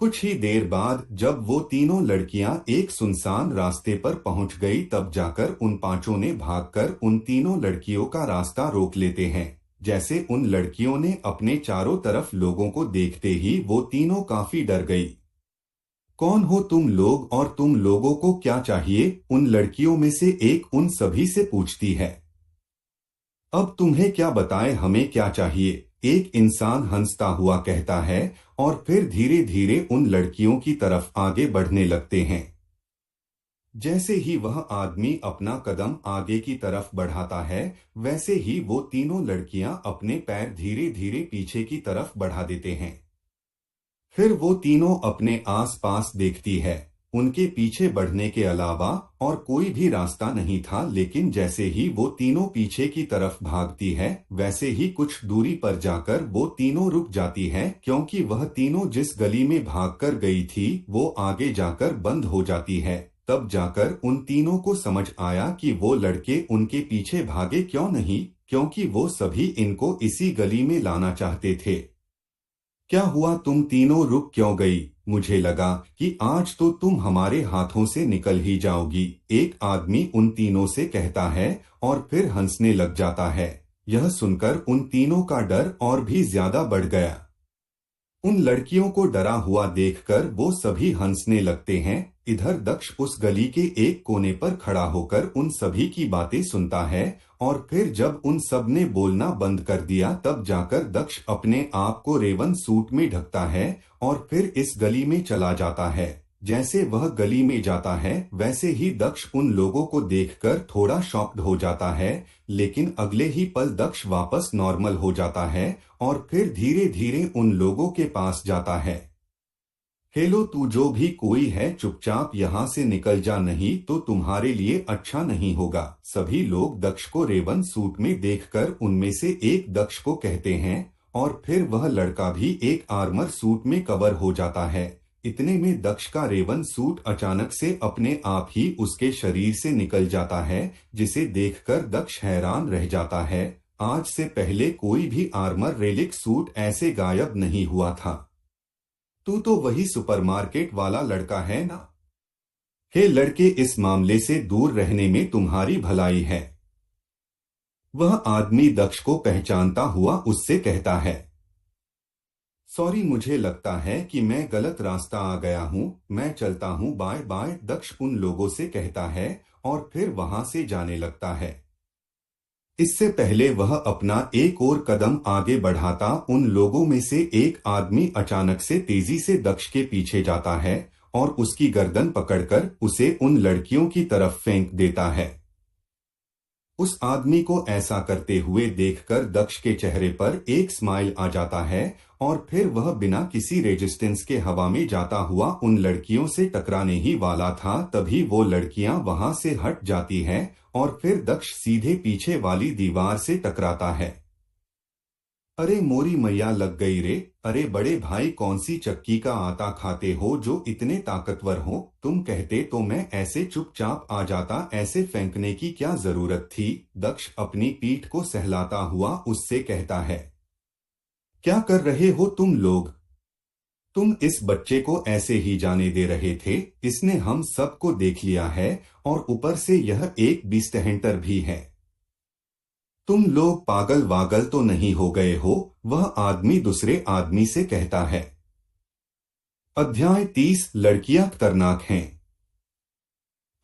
कुछ ही देर बाद जब वो तीनों लड़कियां एक सुनसान रास्ते पर पहुंच गई तब जाकर उन 5 ने भागकर उन तीनों लड़कियों का रास्ता रोक लेते हैं। जैसे उन लड़कियों ने अपने चारों तरफ लोगों को देखते ही वो तीनों काफी डर गई। कौन हो तुम लोग और तुम लोगों को क्या चाहिए? उन लड़कियों में से एक उन सभी से पूछती है। अब तुम्हें क्या बताएं, हमें क्या चाहिए? एक इंसान हंसता हुआ कहता है और फिर धीरे धीरे उन लड़कियों की तरफ आगे बढ़ने लगते हैं। जैसे ही वह आदमी अपना कदम आगे की तरफ बढ़ाता है, वैसे ही वो तीनों लड़कियां अपने पैर धीरे धीरे पीछे की तरफ बढ़ा देते हैं। फिर वो तीनों अपने आस-पास देखती है। उनके पीछे बढ़ने के अलावा और कोई भी रास्ता नहीं था, लेकिन जैसे ही वो तीनों पीछे की तरफ भागती है, वैसे ही कुछ दूरी पर जाकर वो तीनों रुक जाती है, क्योंकि वह तीनों जिस गली में भागकर गई थी, वो आगे जाकर बंद हो जाती है। तब जाकर उन तीनों को समझ आया कि वो लड़के उनके पीछे भागे क्यों नहीं, क्योंकि वो सभी इनको इसी गली में लाना चाहते थे। क्या हुआ, तुम तीनों रुक क्यों गई? मुझे लगा कि आज तो तुम हमारे हाथों से निकल ही जाओगी, एक आदमी उन तीनों से कहता है और फिर हंसने लग जाता है। यह सुनकर उन तीनों का डर और भी ज्यादा बढ़ गया। उन लड़कियों को डरा हुआ देखकर वो सभी हंसने लगते हैं। इधर दक्ष उस गली के एक कोने पर खड़ा होकर उन सभी की बातें सुनता है और फिर जब उन सब ने बोलना बंद कर दिया, तब जाकर दक्ष अपने आप को रेवन सूट में ढकता है और फिर इस गली में चला जाता है। जैसे वह गली में जाता है, वैसे ही दक्ष उन लोगों को देखकर थोड़ा शॉक्ड हो जाता है, लेकिन अगले ही पल दक्ष वापस नॉर्मल हो जाता है और फिर धीरे धीरे उन लोगों के पास जाता है। हेलो, तू जो भी कोई है, चुपचाप यहाँ से निकल जा, नहीं तो तुम्हारे लिए अच्छा नहीं होगा। सभी लोग दक्ष को रेवन सूट में देखकर उनमें से एक दक्ष को कहते हैं और फिर वह लड़का भी एक आर्मर सूट में कवर हो जाता है। इतने में दक्ष का रेवन सूट अचानक से अपने आप ही उसके शरीर से निकल जाता है, जिसे देखकर दक्ष हैरान रह जाता है। आज से पहले कोई भी आर्मर रेलिक सूट ऐसे गायब नहीं हुआ था। तू तो वही सुपरमार्केट वाला लड़का है ना? हे लड़के, इस मामले से दूर रहने में तुम्हारी भलाई है। वह आदमी दक्ष को पहचानता हुआ उससे कहता है। सॉरी, मुझे लगता है कि मैं गलत रास्ता आ गया हूँ, मैं चलता हूँ, बाय बाय, दक्ष उन लोगों से कहता है और फिर वहां से जाने लगता है। इससे पहले वह अपना एक और कदम आगे बढ़ाता, उन लोगों में से एक आदमी अचानक से तेजी से दक्ष के पीछे जाता है और उसकी गर्दन पकड़कर उसे उन लड़कियों की तरफ फेंक देता है। उस आदमी को ऐसा करते हुए देखकर दक्ष के चेहरे पर एक स्माइल आ जाता है और फिर वह बिना किसी रेजिस्टेंस के हवा में जाता हुआ उन लड़कियों से टकराने ही वाला था। तभी वो लड़कियां वहां से हट जाती हैं और फिर दक्ष सीधे पीछे वाली दीवार से टकराता है। अरे मोरी मैया लग गई रे! अरे बड़े भाई, कौन सी चक्की का आटा खाते हो जो इतने ताकतवर हो? तुम कहते तो मैं ऐसे चुपचाप आ जाता, ऐसे फेंकने की क्या जरूरत थी? दक्ष अपनी पीठ को सहलाता हुआ उससे कहता है। क्या कर रहे हो तुम लोग? तुम इस बच्चे को ऐसे ही जाने दे रहे थे? इसने हम सबको देख लिया है और ऊपर से यह एक बीस्टहंटर भी है। तुम लोग पागल वागल तो नहीं हो गए हो? वह आदमी दूसरे आदमी से कहता है। अध्याय 30, लड़कियां खतरनाक हैं।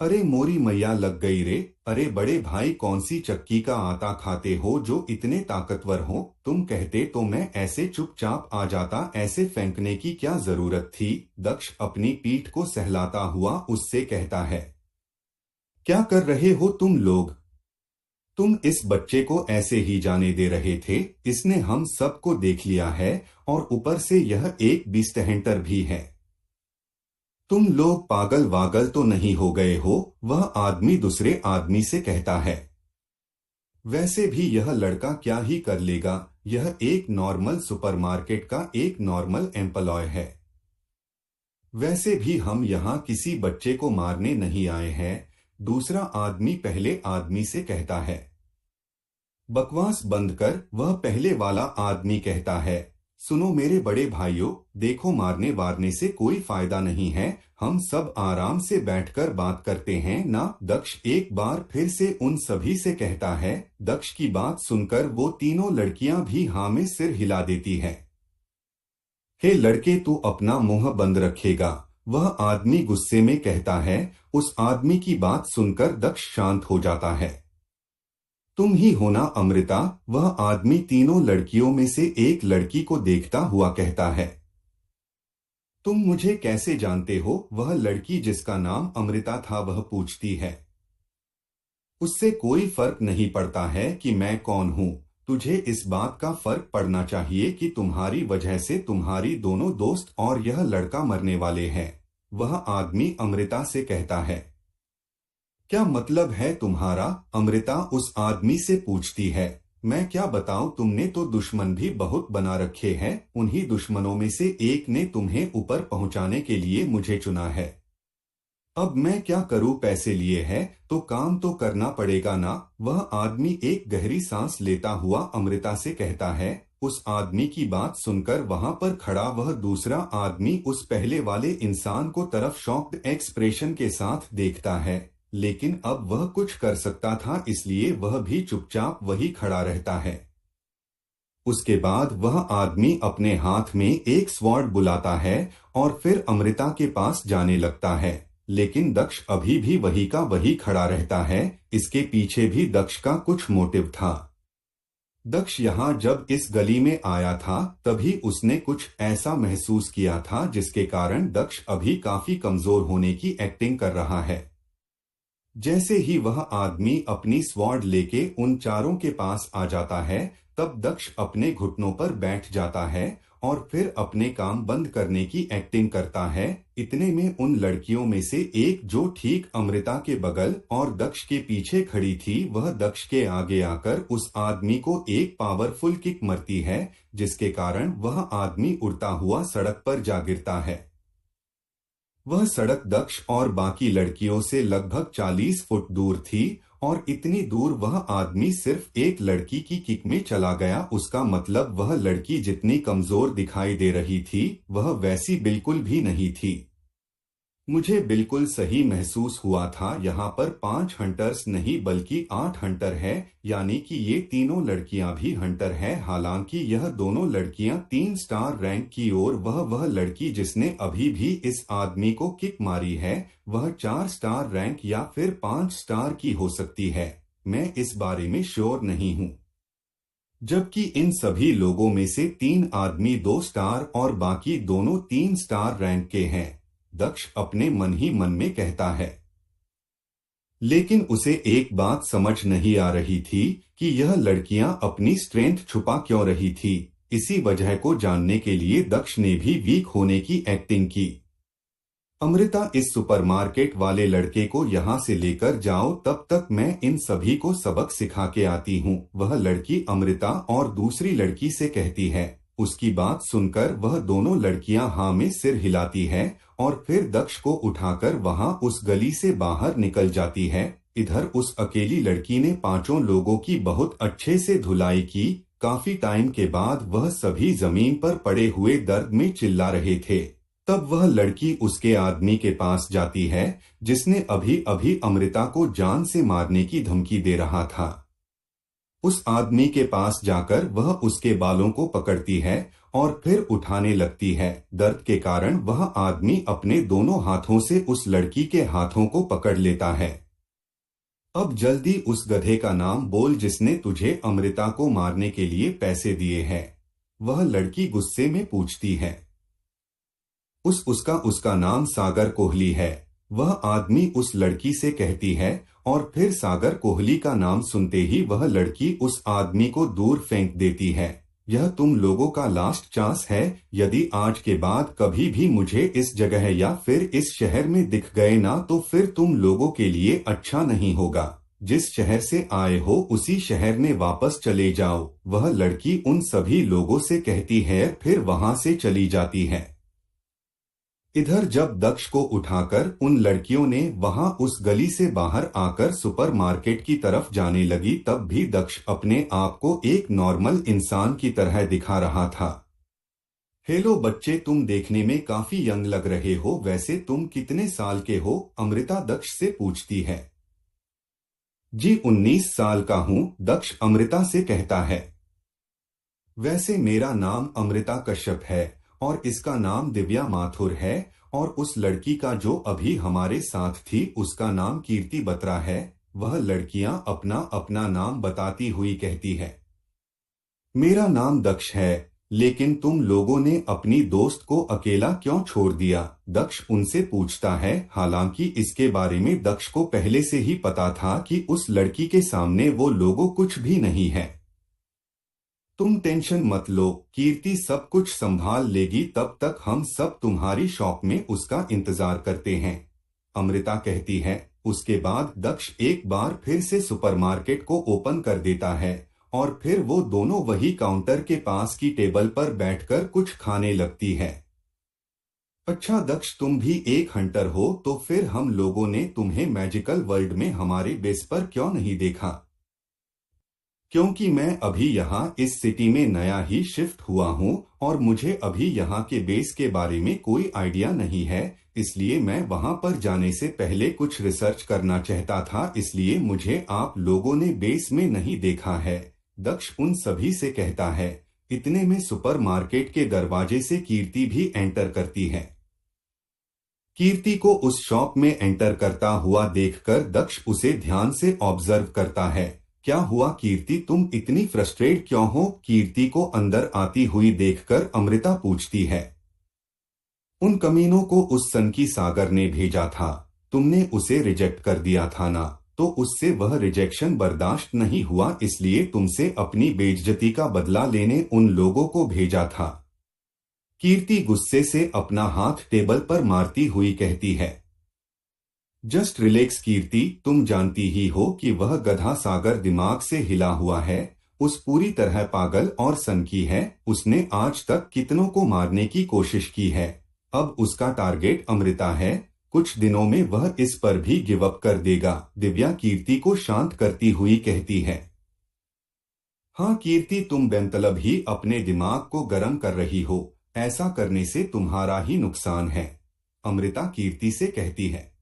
अरे मोरी मैया लग गई रे! अरे बड़े भाई, कौन सी चक्की का आटा खाते हो जो इतने ताकतवर हो? तुम कहते तो मैं ऐसे चुपचाप आ जाता, ऐसे फेंकने की क्या जरूरत थी? दक्ष अपनी पीठ को सहलाता हुआ उससे कहता है। क्या कर रहे हो तुम लोग? तुम इस बच्चे को ऐसे ही जाने दे रहे थे? इसने हम सबको देख लिया है और ऊपर से यह एक बीस्टहंटर भी है। तुम लोग पागल वागल तो नहीं हो गए हो? वह आदमी दूसरे आदमी से कहता है। वैसे भी यह लड़का क्या ही कर लेगा, यह एक नॉर्मल सुपरमार्केट का एक नॉर्मल एम्प्लॉय है। वैसे भी हम यहाँ किसी बच्चे को मारने नहीं आए हैं, दूसरा आदमी पहले आदमी से कहता है। बकवास बंद कर, वह पहले वाला आदमी कहता है। सुनो मेरे बड़े भाइयों, देखो, मारने वारने से कोई फायदा नहीं है, हम सब आराम से बैठकर बात करते हैं ना? दक्ष एक बार फिर से उन सभी से कहता है। दक्ष की बात सुनकर वो तीनों लड़कियां भी हाँ में सिर हिला देती है। हे लड़के, तू अपना मुंह बंद रखेगा? वह आदमी गुस्से में कहता है। उस आदमी की बात सुनकर दक्ष शांत हो जाता है। तुम ही हो ना अमृता? वह आदमी तीनों लड़कियों में से एक लड़की को देखता हुआ कहता है। तुम मुझे कैसे जानते हो? वह लड़की जिसका नाम अमृता था वह पूछती है। उससे कोई फर्क नहीं पड़ता है कि मैं कौन हूँ। तुझे इस बात का फर्क पड़ना चाहिए कि तुम्हारी वजह से तुम्हारी दोनों दोस्त और यह लड़का मरने वाले हैं। वह आदमी अमृता से कहता है। क्या मतलब है तुम्हारा? अमृता उस आदमी से पूछती है। मैं क्या बताऊं, तुमने तो दुश्मन भी बहुत बना रखे हैं। उन्हीं दुश्मनों में से एक ने तुम्हें ऊपर पहुंचाने के लिए मुझे चुना है। अब मैं क्या करूं? पैसे लिए हैं तो काम तो करना पड़ेगा ना? वह आदमी एक गहरी सांस लेता हुआ अमृता से कहता है। उस आदमी की बात सुनकर वहां पर खड़ा वह दूसरा आदमी उस पहले वाले इंसान को तरफ शॉक्ड एक्सप्रेशन के साथ देखता है, लेकिन अब वह कुछ कर सकता था इसलिए वह भी चुपचाप वही खड़ा रहता है। उसके बाद वह आदमी अपने हाथ में एक स्वॉर्ड बुलाता है और फिर अमृता के पास जाने लगता है। लेकिन दक्ष अभी भी वही का वही खड़ा रहता है। इसके पीछे भी दक्ष का कुछ मोटिव था। दक्ष यहाँ जब इस गली में आया था तभी उसने कुछ ऐसा महसूस किया था जिसके कारण दक्ष अभी काफी कमजोर होने की एक्टिंग कर रहा है। जैसे ही वह आदमी अपनी स्वॉर्ड लेके उन चारों के पास आ जाता है तब दक्ष अपने घुटनों पर बैठ जाता है और फिर अपने काम बंद करने की एक्टिंग करता है। इतने में उन लड़कियों में से एक जो ठीक अमृता के बगल और दक्ष के पीछे खड़ी थी वह दक्ष के आगे आकर उस आदमी को एक पावरफुल किक मरती है, जिसके कारण वह आदमी उड़ता हुआ सड़क पर जा गिरता है। वह सड़क दक्ष और बाकी लड़कियों से लगभग 40 फुट दूर थी और इतनी दूर वह आदमी सिर्फ एक लड़की की किक में चला गया। उसका मतलब वह लड़की जितनी कमजोर दिखाई दे रही थी वह वैसी बिल्कुल भी नहीं थी। मुझे बिल्कुल सही महसूस हुआ था। यहाँ पर 5 हंटर्स नहीं बल्कि 8 हंटर है, यानी कि ये तीनों लड़कियां भी हंटर है। हालांकि यह दोनों लड़कियां 3 स्टार रैंक की ओर, वह लड़की जिसने अभी भी इस आदमी को किक मारी है वह 4 स्टार रैंक या फिर 5 स्टार की हो सकती है। मैं इस बारे में श्योर नहीं हूँ। जबकि इन सभी लोगों में से 3 आदमी 2 स्टार और बाकी दोनों 3 स्टार रैंक के हैं। दक्ष अपने मन ही मन में कहता है। लेकिन उसे एक बात समझ नहीं आ रही थी कि यह लड़कियां अपनी स्ट्रेंथ छुपा क्यों रही थी। इसी वजह को जानने के लिए दक्ष ने भी वीक होने की एक्टिंग की। अमृता, इस सुपरमार्केट वाले लड़के को यहाँ से लेकर जाओ, तब तक मैं इन सभी को सबक सिखा के आती हूँ। वह लड़की अमृता और दूसरी लड़की से कहती है। उसकी बात सुनकर वह दोनों लड़कियां हाँ में सिर हिलाती है और फिर दक्ष को उठाकर वहां उस गली से बाहर निकल जाती है। इधर उस अकेली लड़की ने 5 लोगों की बहुत अच्छे से धुलाई की। काफी टाइम के बाद वह सभी जमीन पर पड़े हुए दर्द में चिल्ला रहे थे। तब वह लड़की उसके आदमी के पास जाती है जिसने अभी अभी अमृता को जान से मारने की धमकी दे रहा था। उस आदमी के पास जाकर वह उसके बालों को पकड़ती है और फिर उठाने लगती है। दर्द के कारण वह आदमी अपने दोनों हाथों से उस लड़की के हाथों को पकड़ लेता है। अब जल्दी उस गधे का नाम बोल जिसने तुझे अमृता को मारने के लिए पैसे दिए हैं। वह लड़की गुस्से में पूछती है। उसका नाम सागर कोहली है। वह आदमी उस लड़की से कहती है और फिर सागर कोहली का नाम सुनते ही वह लड़की उस आदमी को दूर फेंक देती है। यह तुम लोगों का लास्ट चांस है। यदि आज के बाद कभी भी मुझे इस जगह या फिर इस शहर में दिख गए ना तो फिर तुम लोगों के लिए अच्छा नहीं होगा। जिस शहर से आए हो उसी शहर में वापस चले जाओ। वह लड़की उन सभी लोगों से कहती है फिर वहां से चली जाती है। इधर जब दक्ष को उठाकर उन लड़कियों ने वहां उस गली से बाहर आकर सुपरमार्केट की तरफ जाने लगी तब भी दक्ष अपने आप को एक नॉर्मल इंसान की तरह दिखा रहा था। हेलो बच्चे, तुम देखने में काफी यंग लग रहे हो। वैसे तुम कितने साल के हो? अमृता दक्ष से पूछती है। जी 19 साल का हूँ, दक्ष अमृता से कहता है। वैसे मेरा नाम अमृता कश्यप है और इसका नाम दिव्या माथुर है और उस लड़की का जो अभी हमारे साथ थी उसका नाम कीर्ति बत्रा है। वह लड़कियां अपना अपना नाम बताती हुई कहती है, मेरा नाम दक्ष है, लेकिन तुम लोगों ने अपनी दोस्त को अकेला क्यों छोड़ दिया? दक्ष उनसे पूछता है। हालांकि इसके बारे में दक्ष को पहले से ही पता था कि उस लड़की के सामने वो लोगों कुछ भी नहीं है। तुम टेंशन मत लो, कीर्ति सब कुछ संभाल लेगी, तब तक हम सब तुम्हारी शॉप में उसका इंतजार करते हैं, अमृता कहती है। उसके बाद दक्ष एक बार फिर से सुपरमार्केट को ओपन कर देता है और फिर वो दोनों वही काउंटर के पास की टेबल पर बैठकर कुछ खाने लगती है। अच्छा दक्ष, तुम भी एक हंटर हो, तो फिर हम लोगों ने तुम्हें मैजिकल वर्ल्ड में हमारे बेस पर क्यों नहीं देखा? क्योंकि मैं अभी यहाँ इस सिटी में नया ही शिफ्ट हुआ हूँ और मुझे अभी यहाँ के बेस के बारे में कोई आइडिया नहीं है, इसलिए मैं वहाँ पर जाने से पहले कुछ रिसर्च करना चाहता था, इसलिए मुझे आप लोगों ने बेस में नहीं देखा है, दक्ष उन सभी से कहता है। इतने में सुपरमार्केट के दरवाजे से कीर्ति भी एंटर करती है। कीर्ति को उस शॉप में एंटर करता हुआ देखकर दक्ष उसे ध्यान से ऑब्जर्व करता है। क्या हुआ कीर्ति, तुम इतनी फ्रस्ट्रेट क्यों हो? कीर्ति को अंदर आती हुई देखकर अमृता पूछती है। उन कमीनों को उस सनकी सागर ने भेजा था, तुमने उसे रिजेक्ट कर दिया था ना, तो उससे वह रिजेक्शन बर्दाश्त नहीं हुआ, इसलिए तुमसे अपनी बेइज्जती का बदला लेने उन लोगों को भेजा था। कीर्ति गुस्से से अपना हाथ टेबल पर मारती हुई कहती है। जस्ट रिलैक्स कीर्ति, तुम जानती ही हो कि वह गधा सागर दिमाग से हिला हुआ है, उस पूरी तरह पागल और सनकी है, उसने आज तक कितनों को मारने की कोशिश की है, अब उसका टारगेट अमृता है, कुछ दिनों में वह इस पर भी गिव अप कर देगा। दिव्या कीर्ति को शांत करती हुई कहती है। हाँ कीर्ति, तुम बेमतलब ही अपने दिमाग को गर्म कर रही हो, ऐसा करने से तुम्हारा ही नुकसान है, अमृता कीर्ति से कहती है।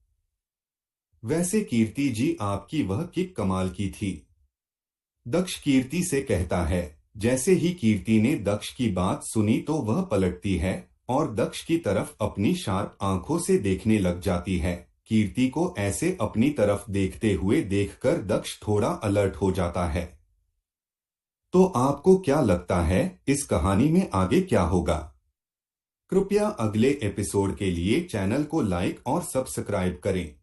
वैसे कीर्ति जी, आपकी वह किक कमाल की थी, दक्ष कीर्ति से कहता है। जैसे ही कीर्ति ने दक्ष की बात सुनी तो वह पलटती है और दक्ष की तरफ अपनी शार्प आंखों से देखने लग जाती है। कीर्ति को ऐसे अपनी तरफ देखते हुए देखकर दक्ष थोड़ा अलर्ट हो जाता है। तो आपको क्या लगता है इस कहानी में आगे क्या होगा? कृपया अगले एपिसोड के लिए चैनल को लाइक और सब्सक्राइब करें।